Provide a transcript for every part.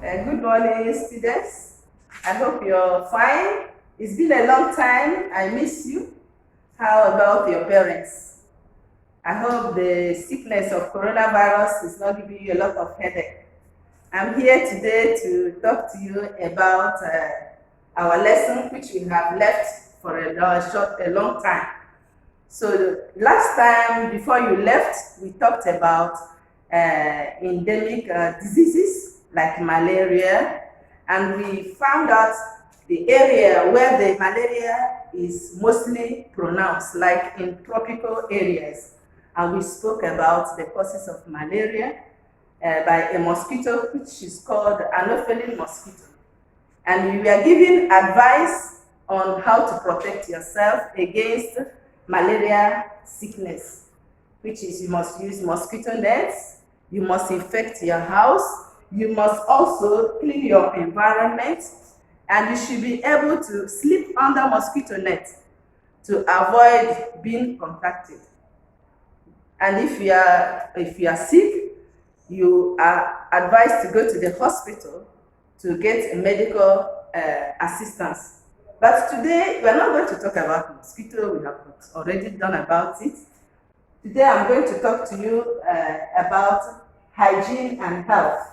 Good morning, students. I hope you're fine. It's been a long time. I miss you. How about your parents? I hope the sickness of coronavirus is not giving you a lot of headache. I'm here today to talk to you about our lesson, which we have left for a long time. So last time, before you left, we talked about endemic diseases like malaria, and we found out the area where the malaria is mostly pronounced, like in tropical areas. And we spoke about the causes of malaria by a mosquito which is called Anopheles mosquito. And you were given advice on how to protect yourself against malaria sickness, which is you must use mosquito nets, you must infect your house, you must also clean your environment, and you should be able to sleep under mosquito net to avoid being contacted. And if you are sick, you are advised to go to the hospital to get medical assistance. But today, we are not going to talk about mosquito. We have already done about it. Today, I'm going to talk to you about hygiene and health.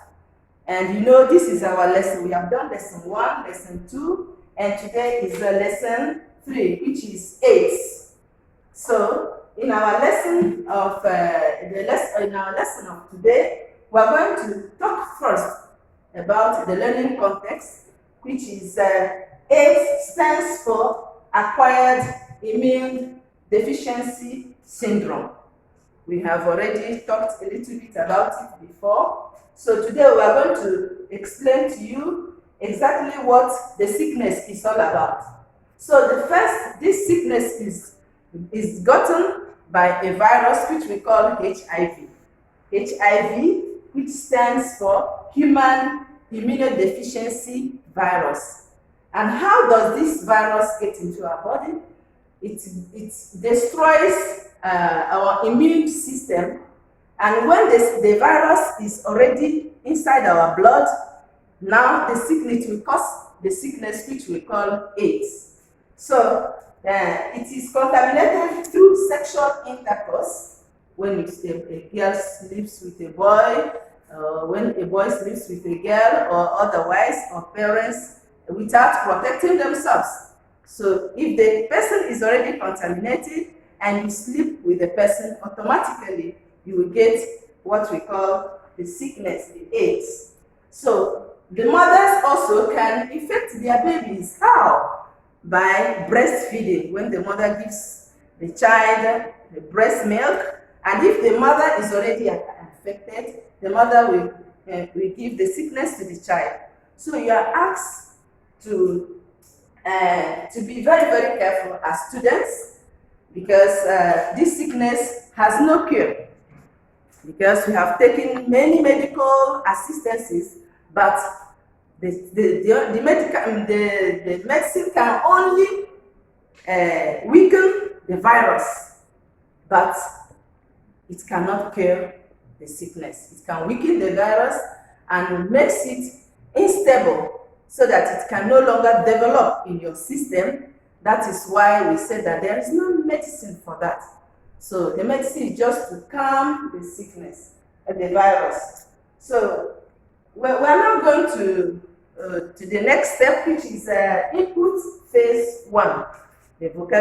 And you know, this is our lesson. We have done lesson 1, lesson 2, and today is lesson 3, which is AIDS. So, in our lesson of today, we are going to talk first about the learning context, which is AIDS stands for Acquired Immune Deficiency Syndrome. We have already talked a little bit about it before. So today we are going to explain to you exactly what the sickness is all about. So this sickness is gotten by a virus which we call HIV. HIV, which stands for Human Immunodeficiency Virus. And how does this virus get into our body? It destroys our immune system, and when the virus is already inside our blood, now the sickness will cause the sickness which we call AIDS. So it is contaminated through sexual intercourse, when a girl sleeps with a boy, when a boy sleeps with a girl, or otherwise, or parents without protecting themselves. So if the person is already contaminated and you sleep with the person, automatically you will get what we call the sickness, the AIDS. So the mothers also can infect their babies. How? By breastfeeding. When the mother gives the child the breast milk, and if the mother is already infected, the mother will give the sickness to the child. So you are asked to be very, very careful as students, because this sickness has no cure. Because we have taken many medical assistances, but the medicine can only weaken the virus, but it cannot cure the sickness. It can weaken the virus and makes it unstable so that it can no longer develop in your system. That is why we said that there is no medicine for that. So the medicine is just to calm the sickness, the virus. So we're now going to the next step, which is input phase 1.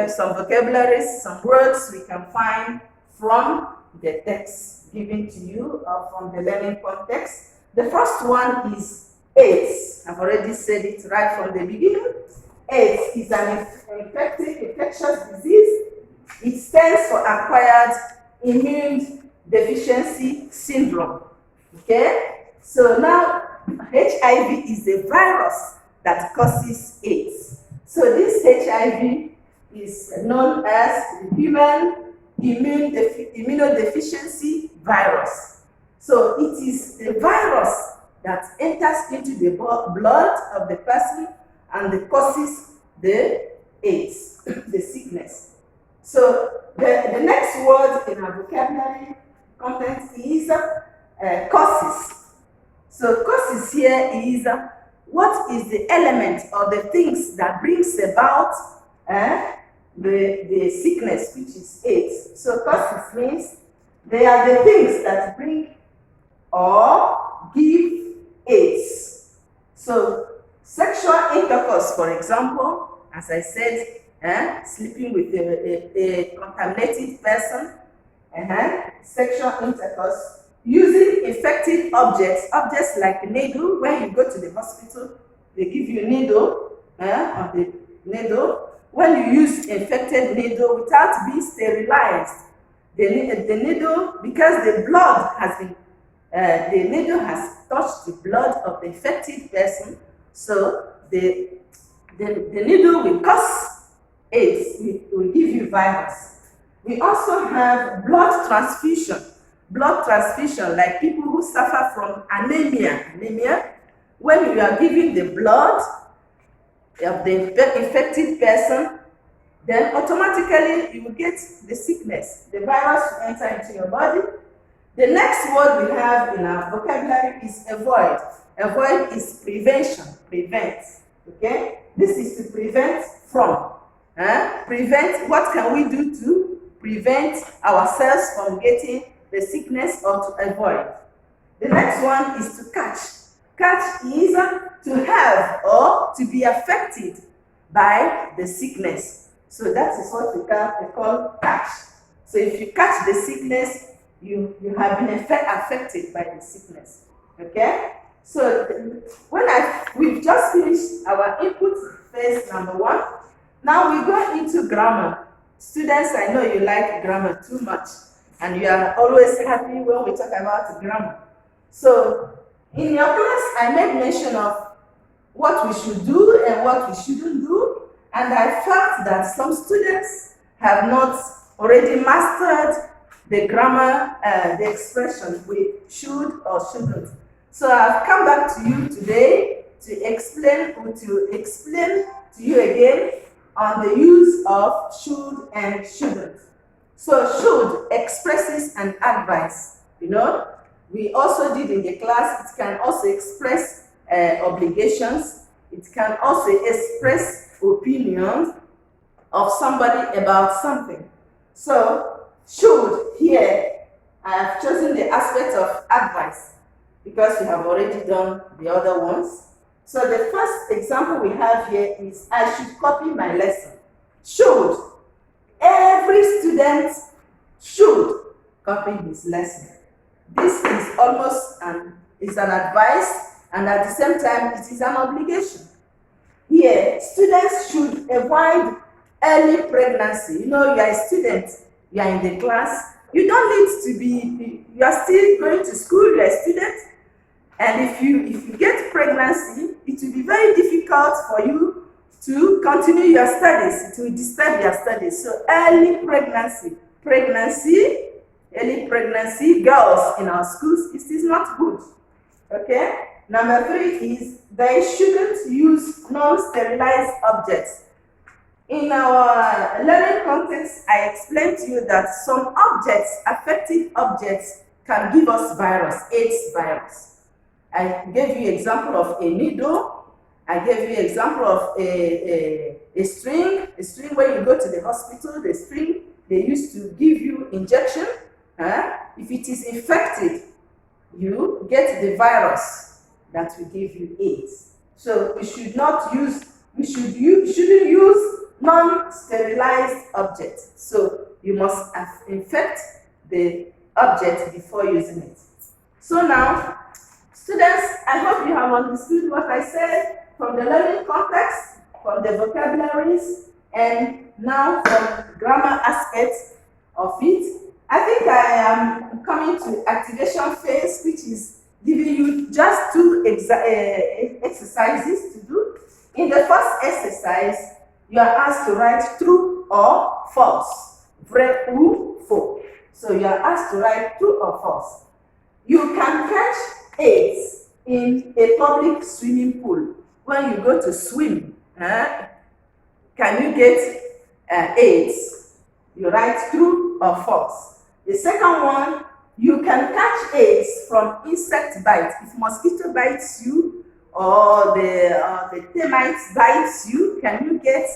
Some vocabularies, some words we can find from the text given to you or from the learning context. The first one is AIDS. I've already said it right from the beginning. AIDS is an infectious disease. It stands for Acquired Immune Deficiency Syndrome. Okay? So now, HIV is a virus that causes AIDS. So this HIV is known as the Human Immunodeficiency Virus. So it is a virus that enters into the blood of the person and causes the AIDS, the sickness. So the next word in our vocabulary content is causes. So causes here is what is the element or the things that brings about the sickness, which is AIDS. So causes means they are the things that bring or give AIDS. So sexual intercourse, for example, as I said, sleeping with a contaminated person, sexual intercourse, using infected objects like a needle. When you go to the hospital, they give you a needle, on the needle. When you use infected needle without being sterilized, the needle, because the blood has been, the needle has touched the blood of the infected person, so the needle will cause AIDS, will give you virus. We also have blood transfusion. Blood transfusion, like people who suffer from anemia. Anemia, when you are giving the blood of the infected person, then automatically you will get the sickness. The virus will enter into your body. The next word we have in our vocabulary is avoid. Avoid is prevention, prevent. Okay? This is to prevent from. Prevent, what can we do to prevent ourselves from getting the sickness or to avoid? The next one is to catch. Catch is to have or to be affected by the sickness. So that is what we call catch. So if you catch the sickness, you have been affected by the sickness. Okay? So we've just finished our input phase number 1. Now we go into grammar. Students, I know you like grammar too much, and you are always happy when we talk about grammar. So in your class, I made mention of what we should do and what we shouldn't do, and I felt that some students have not already mastered the grammar, the expression with should or shouldn't. So I've come back to you today to explain to you again on the use of should and shouldn't. So should expresses an advice. You know, we also did in the class, it can also express obligations. It can also express opinions of somebody about something. So should here, I have chosen the aspect of advice because we have already done the other ones. So the first example we have here is I should copy my lesson. Should. Every student should copy his lesson. This is almost an advice, and at the same time it is an obligation. Here, students should avoid early pregnancy. You know, you are a student, you are in the class, you don't need to be, you are still going to school, you are a student, and if you get pregnancy, it will be very difficult for you to continue your studies. It will disturb your studies. So early pregnancy, girls in our schools, it is not good. Okay? Number 3 is they shouldn't use non-sterilized objects. In our learning context, I explained to you that some objects, affected objects, can give us virus, AIDS virus. I gave you example of a needle. I gave you example of a string. A string, when you go to the hospital, the string, they used to give you injection. If it is infected, you get the virus that will give you AIDS. So we should not use, shouldn't use non-sterilized objects. So you must infect the object before using it. So now, students, I hope you have understood what I said from the learning context, from the vocabularies, and now from grammar aspects of it. I think I am coming to activation phase, which is giving you just 2 exercises to do. In the first exercise, you are asked to write true or false. Vrai ou faux. So you are asked to write true or false. You can catch AIDS in a public swimming pool. When you go to swim, can you get AIDS? You write true or false. The second one, You can catch AIDS from insect bite. If mosquito bites you or the termites bites you, can you get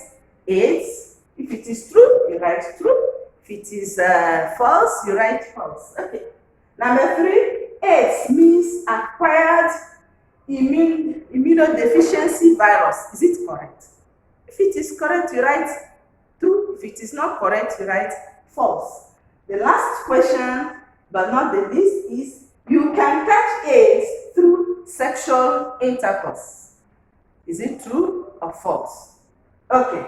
AIDS? If it is true, you write true. If it is false, you write false. Okay. Number 3, AIDS means acquired immunodeficiency virus. Is it correct? If it is correct, you write true. If it is not correct, you write false. The last question, but not the least, is you can catch AIDS through sexual intercourse. Is it true or false? Okay.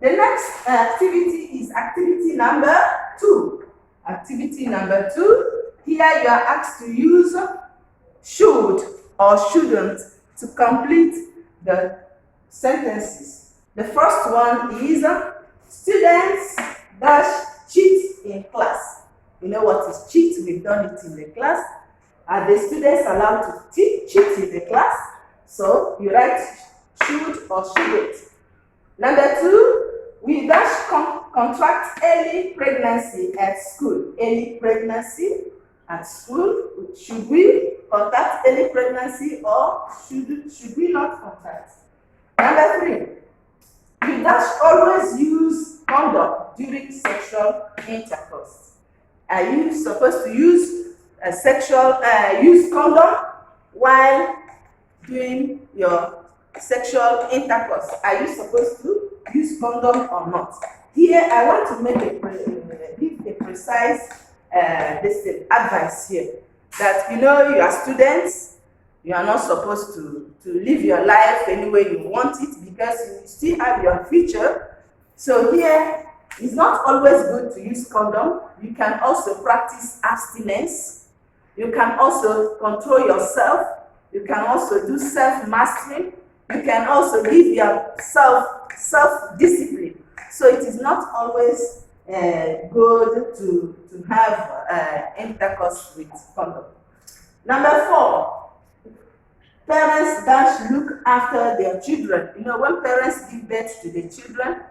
The next activity is activity number 2. Activity number 2. Here you are asked to use should or shouldn't to complete the sentences. The first one is students dash cheat in class. You know what is cheat? We've done it in the class. Are the students allowed to cheat in the class? So you write should or shouldn't. Number 2, we dash contract early pregnancy at school. Early pregnancy at school. Should we contact early pregnancy or should we not contact? Number 3, we dash always use condom during sexual intercourse. Are you supposed to use use condom while doing your sexual intercourse? Are you supposed to use condom or not? Here, I want to give a precise advice here. That you are students, you are not supposed to live your life any way you want it because you still have your future. So here, it's not always good to use condom. You can also practice abstinence. You can also control yourself. You can also do self-mastery. You can also give yourself self-discipline. So it is not always good to have intercourse with condom. Number 4, parents dash look after their children. When parents give birth to their children,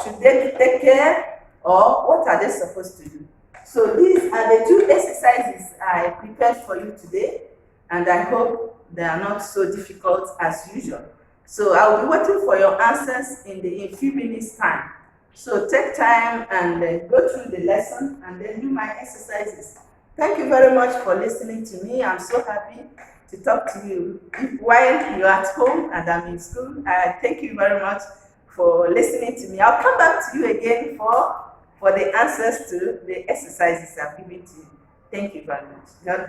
should they take care or what are they supposed to do? So these are the 2 exercises I prepared for you today, and I hope they are not so difficult as usual. So I'll be waiting for your answers in a few minutes time. So take time and go through the lesson and then do my exercises. Thank you very much for listening to me. I'm so happy to talk to you while you're at home and I'm in school. Thank you very much for listening to me. I'll come back to you again for the answers to the exercises I've given to you. Thank you very much. God bless.